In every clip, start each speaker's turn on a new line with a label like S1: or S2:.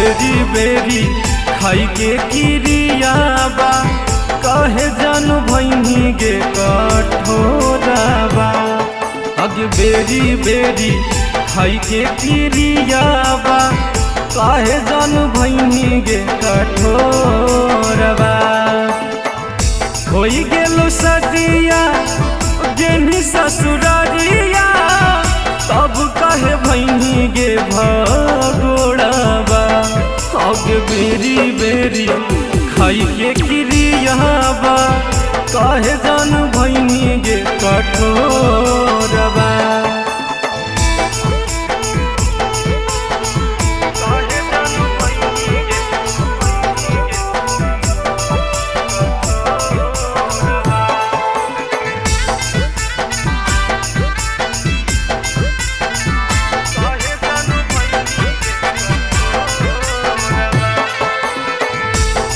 S1: बेरी बेरी खाई के किरियाबा कहे जान भैनी गे कठोराबा। अगे बेरी बेरी खाई के किरियाबा कहे जान भैनी गे कठोराबा। होई गेलो सदिया गेनी ससुरारिया तब कहे भैनी गे भगोड़ाबा। अगे बेरी बेरी खाई के किरियाबा कहे जान भैनी गे कठोराबा।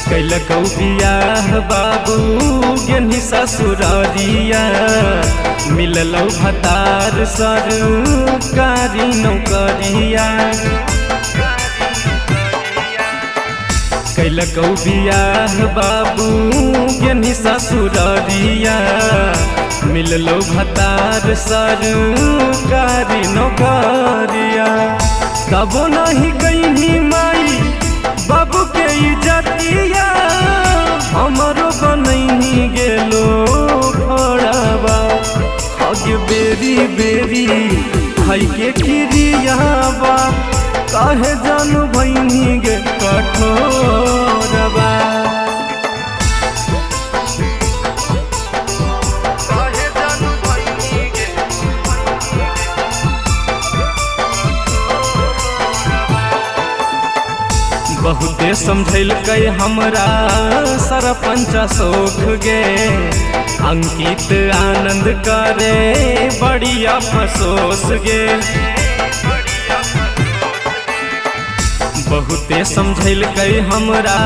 S1: कैलकौ बियाह बाबू गेनी ससुरारिया मिललौ भतार सरकारी नौकरिया। कैलकौ बियाह बाबू गेनी ससुरारिया मिललौ भतार सरकारी नौकरिया। तबो नहीं कहीं माई बाबू के इज्जतिया हमारो बनैनी गेलो घोड़ाबा। अगे बेरी बेरी खाई के किरियाबा काहे जानू भैनी गे कठोराबा। बहुते समझैलकै हमरा सरपंच शोख गे अंकित आनंद करे बड़ी अफसोस गे। बहुते समझैलकै हमरा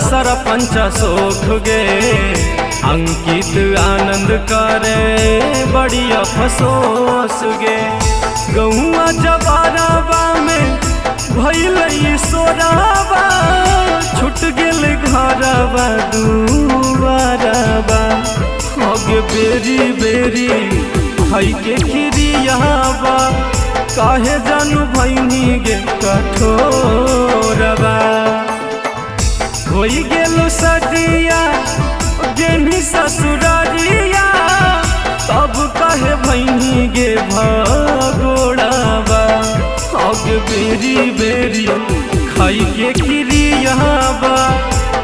S1: सरपंच शोख गे अंकित आनंद करे बड़ी अफसोस गे। गौआ जवाराबा में भैलै सोराबा छूट गेल घरबा दुआरबा। अगे बेरी बेरी खाई के किरियाबा काहे जानू भैनी गे कठोराबा। होई गेलो सदिया गेनी ससुरारिया तब काहे भैनी गे भगोड़ाबा। अगे बेरी बेरी खाई के किरियाबा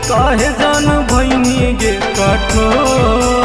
S1: काहे जान भैनी गे कठोर।